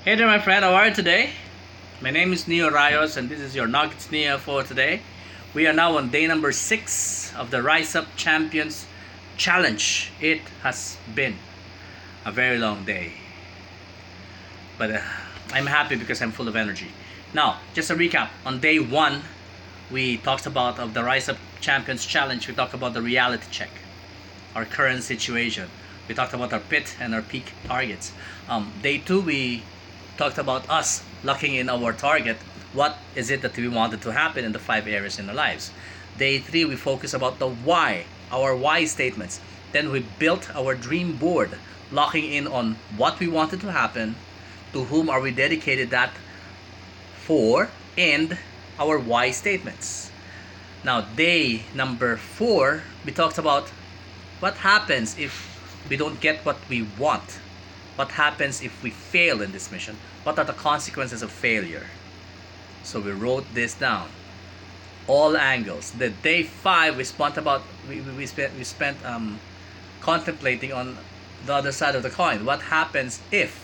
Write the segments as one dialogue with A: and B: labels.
A: Hey there, my friend. How are you today? My name is Neo Rayos, and this is your Nuggets Neo for today. We are now on day number 6 of the Rise Up Champions Challenge. It has been a very long day, but I'm happy because I'm full of energy. Now, just a recap. On day 1, we talked about of the Rise Up Champions Challenge. We talked about the reality check, our current situation. We talked about our pit and our peak targets. Day 2, we talked about us locking in our target. What is it that we wanted to happen in the 5 areas in our lives? Day 3, we focus about the why, our why statements. Then we built our dream board, locking in on what we wanted to happen, to whom are we dedicated that for, and our why statements. Now, day number 4, we talked about what happens if we don't get what we want. What happens if we fail in this mission? What are the consequences of failure? So we wrote this down. All angles. The day 5, we spent about we spent contemplating on the other side of the coin. What happens if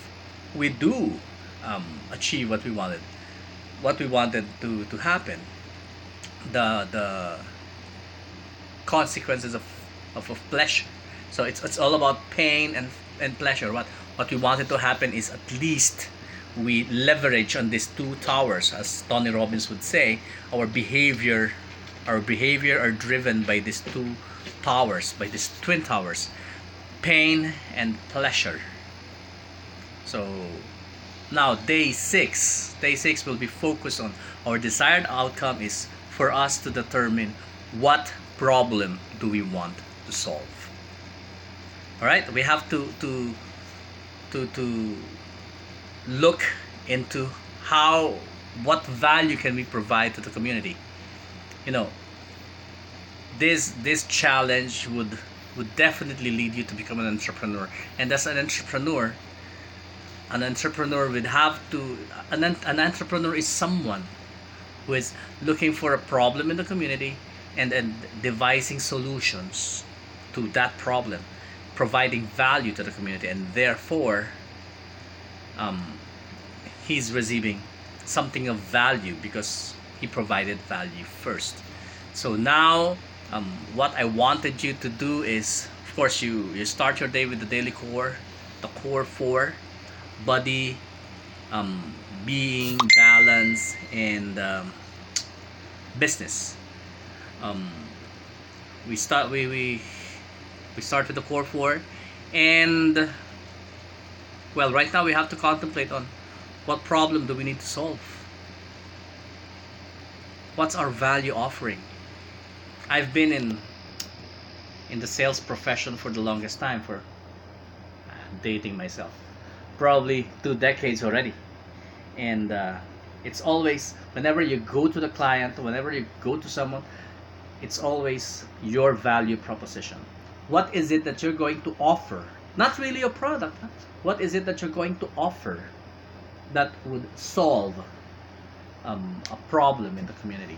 A: we do achieve what we wanted to happen? The consequences of pleasure. So it's all about pain and pleasure. What we wanted to happen is at least we leverage on these two towers, as Tony Robbins would say. Our behavior are driven by these two towers, by these twin towers, pain and pleasure. So now day 6 will be focused on our desired outcome is for us to determine what problem do we want to solve. All right, we have to look into what value can we provide to the community. You know, this challenge would definitely lead you to become an entrepreneur, and as an entrepreneur would have to an entrepreneur is someone who is looking for a problem in the community and devising solutions to that problem, providing value to the community, and therefore um, he's receiving something of value because he provided value first. So now, what I wanted you to do is, of course, you start your day with the daily core, the core 4: body, being, balance, and business. Um, we start we start with the core 4, and well, right now we have to contemplate on what problem do we need to solve. What's our value offering? I've been in the sales profession for the longest time, for dating myself, probably 2 decades already. And it's always, whenever you go to the client, whenever you go to someone, it's always your value proposition. What is it that you're going to offer? Not really a product. Huh? What is it that you're going to offer that would solve a problem in the community?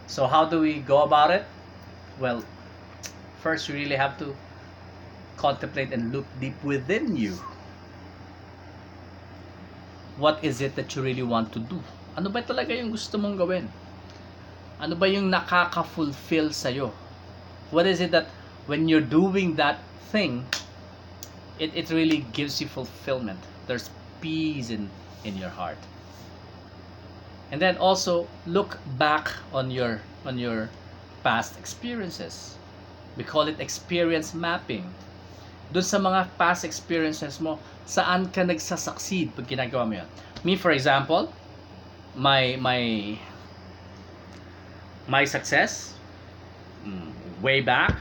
A: So how do we go about it? Well, first you really have to contemplate and look deep within you. What is it that you really want to do? Ano ba talaga yung gusto mong gawin? Ano ba yung nakaka-fulfill sa'yo? What is it that when you're doing that thing, it really gives you fulfillment? There's peace in your heart. And then also look back on your past experiences. We call it experience mapping. Doon sa mga past experiences mo, saan ka nagsasucceed pag ginagawa mo yan? Me, for example, my success way back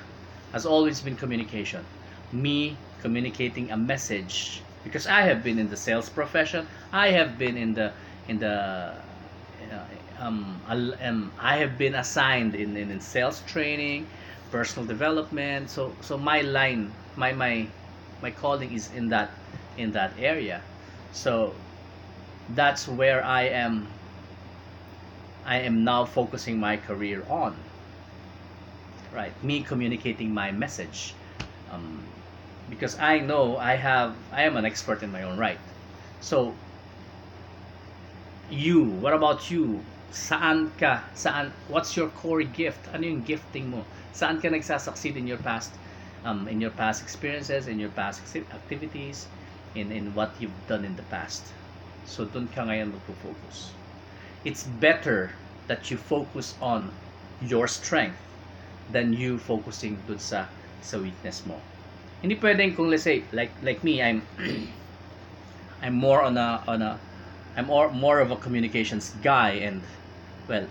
A: has always been communication. Me communicating a message, because I have been in the sales profession. I have been in the I have been assigned in sales training, personal development. So my line, my calling is in that area. So that's where I am now focusing my career on. Right, me communicating my message, because I know I am an expert in my own right. So, what about you? What's your core gift? Ano yung gifting mo? Saan ka nagsasucceed in your past experiences, in your past activities, in what you've done in the past? So, dun ka ngayon magpo-focus. It's better that you focus on your strength than you focusing dun sa weakness mo. Hindi pwedeng kung let's say like me, I'm more on a I'm more of a communications guy, and well,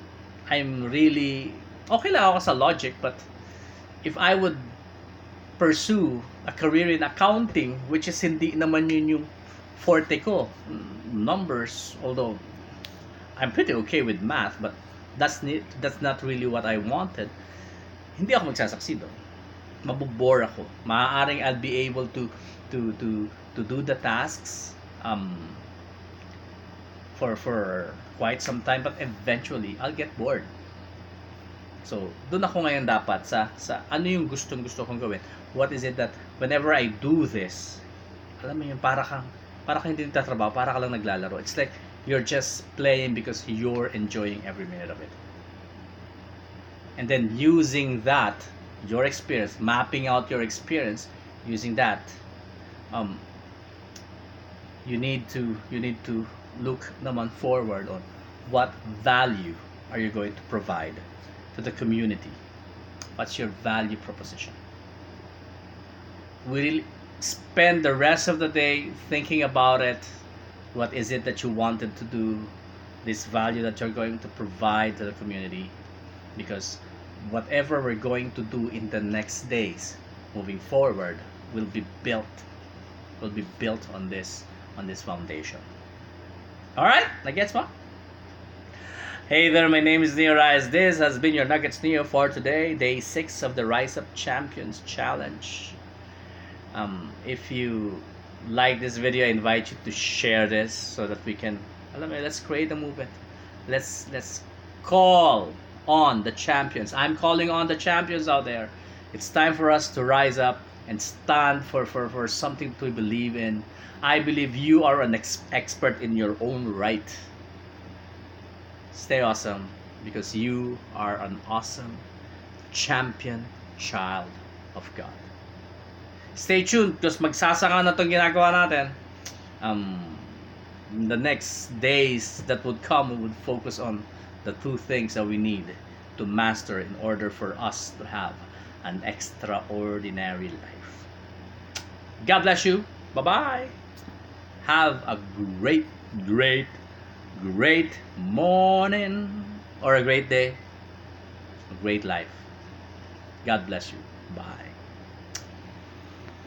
A: I'm really okay lang ako sa logic, but if I would pursue a career in accounting, which is hindi naman yun yung forte ko, numbers, although I'm pretty okay with math, but that's not really what I wanted, hindi ako magsasucceed doon. Mabubore ako. Maaaring I'll be able to do the tasks for quite some time, but eventually I'll get bored. So, doon ako ngayon dapat sa ano yung gusto kong gawin. What is it that whenever I do this, alam mo yun, para kang hindi nagtatrabaho, para ka lang naglalaro. It's like you're just playing because you're enjoying every minute of it. And then using that, your experience, mapping out your experience, using that, you need to look naman forward on what value are you going to provide to the community. What's your value proposition? Will spend the rest of the day thinking about it. What is it that you wanted to do? This value that you're going to provide to the community, because whatever we're going to do in the next days moving forward will be built on this foundation. All right, nagets mo? Hey there, my name is Neo Rise. This has been your Nuggets Neo for today, day 6 of the Rise Up Champions Challenge. If you like this video, I invite you to share this so that we can, let's create a movement. Let's call on the champions. I'm calling on the champions out there. It's time for us to rise up and stand for something to believe in. I believe you are an expert in your own right. Stay awesome, because you are an awesome champion child of God. Stay tuned, because magsasaka na itong ginagawa natin. In the next days that would come, we would focus on the 2 things that we need to master in order for us to have an extraordinary life. God bless you. Bye-bye. Have a great morning, or a great day, a great life. God bless you. Bye.